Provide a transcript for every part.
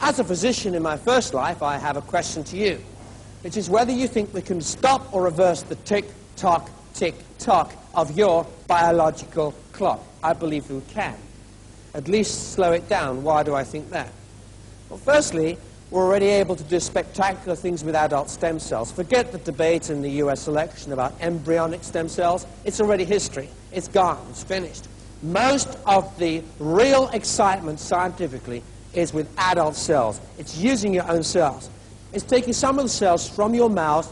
As a physician in my first life, I have a question to you, which is whether you think we can stop or reverse the tick-tock, tick-tock of your biological clock. I believe we can. At least slow it down. Why do I think that? Well, firstly, we're already able to do spectacular things with adult stem cells. Forget the debate in the US election about embryonic stem cells. It's already history. It's gone. It's finished. Most of the real excitement scientifically is with adult cells. It's using your own cells. It's taking some of the cells from your mouth,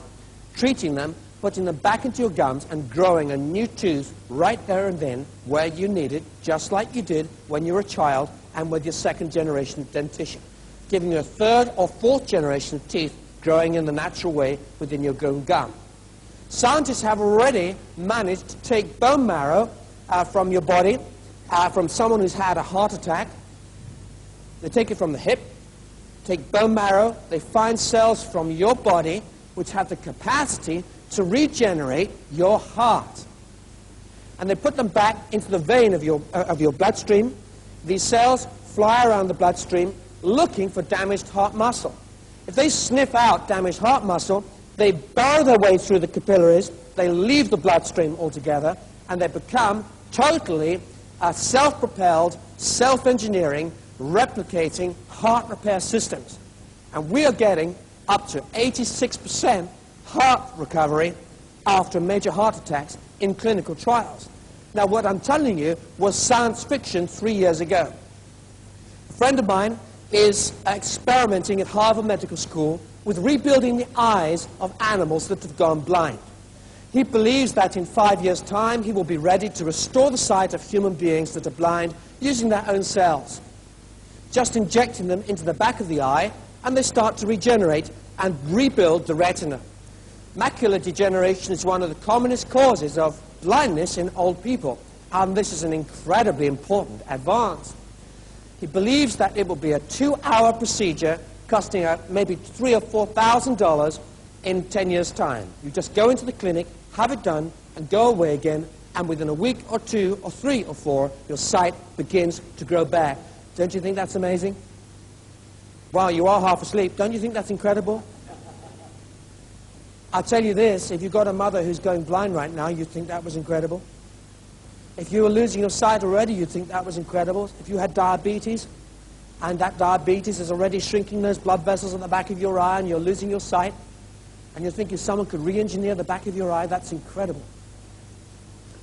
treating them, putting them back into your gums, and growing a new tooth right there and then where you need it, just like you did when you were a child and with your second-generation dentition, giving you a third or fourth generation of teeth growing in the natural way within your own gum. Scientists have already managed to take bone marrow from your body, from someone who's had a heart attack. They take it from the hip, take bone marrow, they find cells from your body which have the capacity to regenerate your heart. And they put them back into the vein of your bloodstream. These cells fly around the bloodstream looking for damaged heart muscle. If they sniff out damaged heart muscle, they burrow their way through the capillaries, they leave the bloodstream altogether, and they become totally self-propelled, self-engineering, replicating heart repair systems. And we are getting up to 86% heart recovery after major heart attacks in clinical trials. Now, what I'm telling you was science fiction 3 years ago. A friend of mine is experimenting at Harvard Medical School with rebuilding the eyes of animals that have gone blind. He believes that in 5 years' time he will be ready to restore the sight of human beings that are blind using their own cells, just injecting them into the back of the eye, and they start to regenerate and rebuild the retina. Macular degeneration is one of the commonest causes of blindness in old people, and this is an incredibly important advance. He believes that it will be a 2-hour procedure costing maybe $3,000 or $4,000 in 10 years' time. You just go into the clinic, have it done, and go away again, and within a week or 2 or 3 or 4, your sight begins to grow back. Don't you think that's amazing? Well, you are half asleep. Don't you think that's incredible? I'll tell you this, if you've got a mother who's going blind right now, you'd think that was incredible. If you were losing your sight already, you'd think that was incredible. If you had diabetes, and that diabetes is already shrinking those blood vessels at the back of your eye, and you're losing your sight, and you're thinking someone could re-engineer the back of your eye, that's incredible.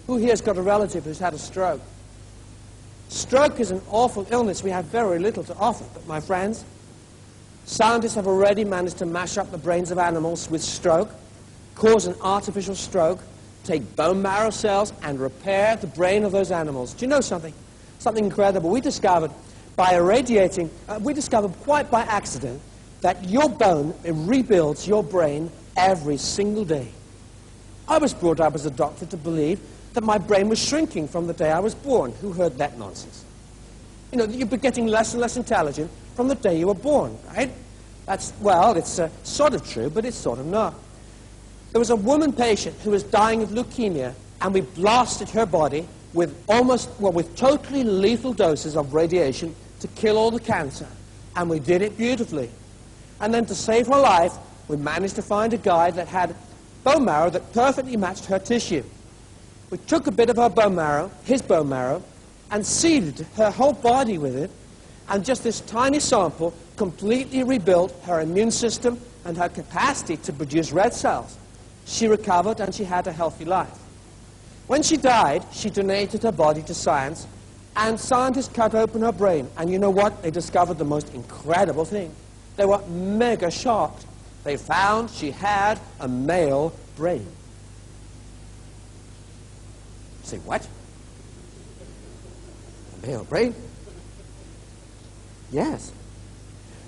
Who here has got a relative who's had a stroke? Stroke is an awful illness. We have very little to offer, but my friends, scientists have already managed to mash up the brains of animals with stroke, cause an artificial stroke, take bone marrow cells, and repair the brain of those animals. Do you know something? Something incredible. We discovered by irradiating, we discovered quite by accident that your bone rebuilds your brain every single day. I was brought up as a doctor to believe that my brain was shrinking from the day I was born. Who heard that nonsense? You know, you'd be getting less and less intelligent from the day you were born, right? That's, well, it's sort of true, but it's sort of not. There was a woman patient who was dying of leukemia, and we blasted her body with with totally lethal doses of radiation to kill all the cancer. And we did it beautifully. And then to save her life, we managed to find a guy that had bone marrow that perfectly matched her tissue. We took a bit of her bone marrow, his bone marrow, and seeded her whole body with it, and just this tiny sample completely rebuilt her immune system and her capacity to produce red cells. She recovered and she had a healthy life. When she died, she donated her body to science, and scientists cut open her brain, and you know what? They discovered the most incredible thing. They were mega shocked. They found she had a male brain. Say, what? A male brain? Yes.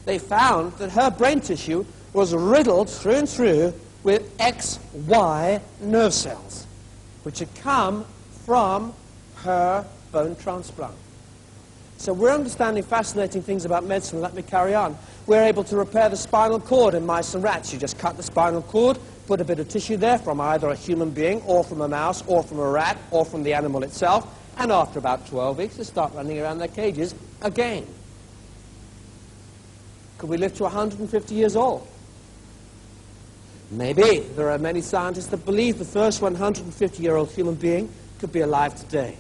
They found that her brain tissue was riddled through and through with XY nerve cells, which had come from her bone transplant. So we're understanding fascinating things about medicine. Let me carry on. We're able to repair the spinal cord in mice and rats. You just cut the spinal cord, put a bit of tissue there from either a human being or from a mouse or from a rat or from the animal itself, and after about 12 weeks they start running around their cages again. Could we live to 150 years old? Maybe. There are many scientists that believe the first 150-year-old human being could be alive today.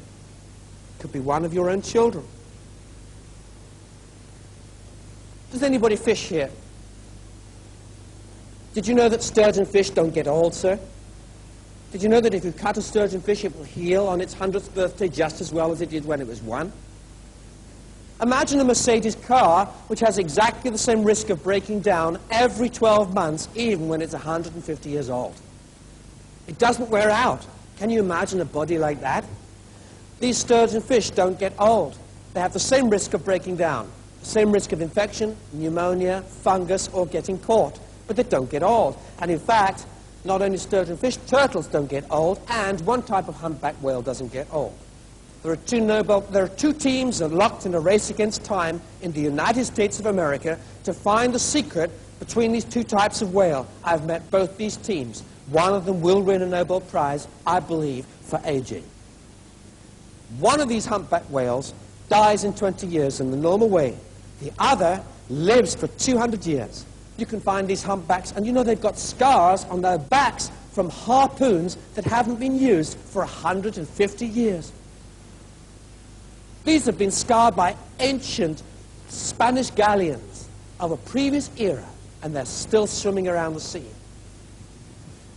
Could be one of your own children. Does anybody fish here? Did you know that sturgeon fish don't get old, sir? Did you know that if you cut a sturgeon fish, it will heal on its 100th birthday just as well as it did when it was 1? Imagine a Mercedes car which has exactly the same risk of breaking down every 12 months, even when it's 150 years old. It doesn't wear out. Can you imagine a body like that? These sturgeon fish don't get old. They have the same risk of breaking down, the same risk of infection, pneumonia, fungus, or getting caught. But they don't get old. And in fact, not only sturgeon fish, turtles don't get old, and one type of humpback whale doesn't get old. There are two teams that are locked in a race against time in the United States of America to find the secret between these two types of whale. I've met both these teams. One of them will win a Nobel Prize, I believe, for aging. One of these humpback whales dies in 20 years in the normal way. The other lives for 200 years. You can find these humpbacks, and you know they've got scars on their backs from harpoons that haven't been used for 150 years. These have been scarred by ancient Spanish galleons of a previous era, and they're still swimming around the sea.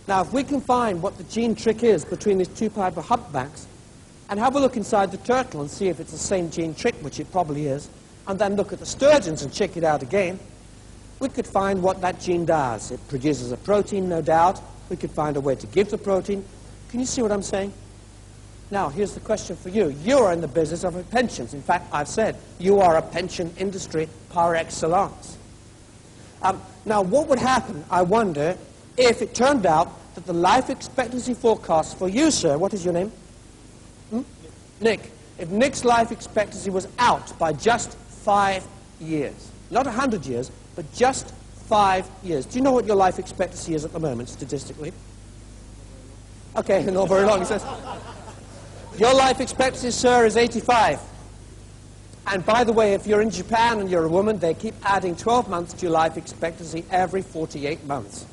Now, if we can find what the gene trick is between these two types of humpbacks, and have a look inside the turtle and see if it's the same gene trick, which it probably is, and then look at the sturgeons and check it out again, we could find what that gene does. It produces a protein, no doubt. We could find a way to give the protein. Can you see what I'm saying? Now, here's the question for you. You're in the business of pensions. In fact, I've said you are a pension industry par excellence. Now, what would happen, I wonder, if it turned out that the life expectancy forecast for you, sir, what is your name? Nick. If Nick's life expectancy was out by just 5 years, not 100 years, but just 5 years. Do you know what your life expectancy is at the moment, statistically? Okay, not very long. He says, your life expectancy, sir, is 85. And by the way, if you're in Japan and you're a woman, they keep adding 12 months to your life expectancy every 48 months.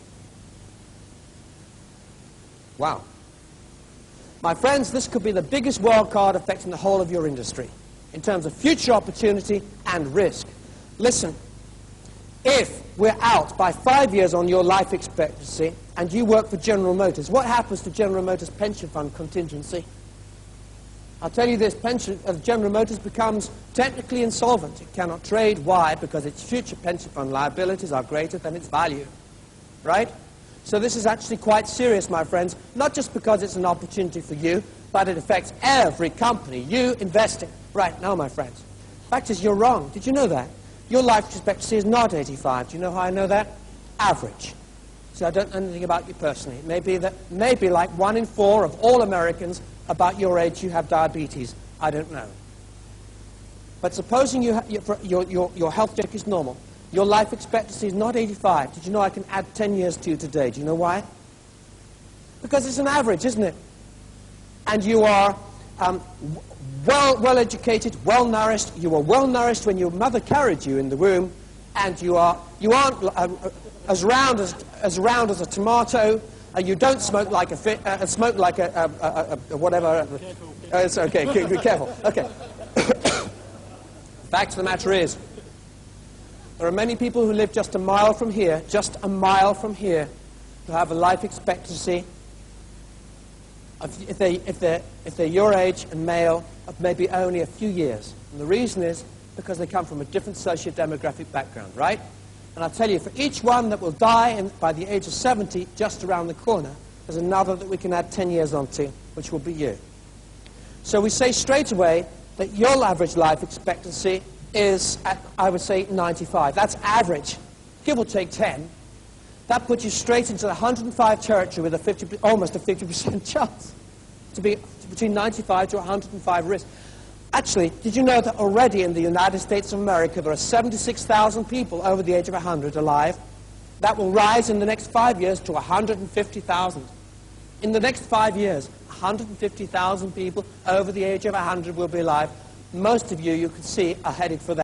Wow. My friends, this could be the biggest wild card affecting the whole of your industry in terms of future opportunity and risk. Listen, if we're out by 5 years on your life expectancy and you work for General Motors, what happens to General Motors pension fund contingency? I'll tell you this, General Motors becomes technically insolvent. It cannot trade. Why? Because its future pension fund liabilities are greater than its value. Right? So this is actually quite serious, my friends, not just because it's an opportunity for you, but it affects every company, you investing. Right, now, my friends. The fact is, you're wrong. Did you know that? Your life expectancy is not 85. Do you know how I know that? Average. So I don't know anything about you personally. It may be that maybe like 1 in 4 of all Americans about your age you have diabetes. I don't know. But supposing your health check is normal, your life expectancy is not 85. Did you know I can add 10 years to you today? Do you know why? Because it's an average, isn't it? And you are well-educated, well-nourished. You were well-nourished when your mother carried you in the womb, and you aren't as round as a tomato. You don't smoke like whatever. It's okay. Be careful. Okay. Fact of the matter is, there are many people who live just a mile from here, who have a life expectancy of, if they're your age and male, of maybe only a few years. And the reason is because they come from a different socio-demographic background, right? And I'll tell you, for each one that will die by the age of 70, just around the corner, there's another that we can add 10 years onto, which will be you. So we say straight away that your average life expectancy is, I would say, 95. That's average, give or take 10. That puts you straight into the 105 territory with almost a 50% chance to be between 95 to 105 risk. Actually, did you know that already in the United States of America there are 76,000 people over the age of 100 alive? That will rise in the next 5 years to 150,000. In the next 5 years, 150,000 people over the age of 100 will be alive. Most of you, you can see, are headed for that.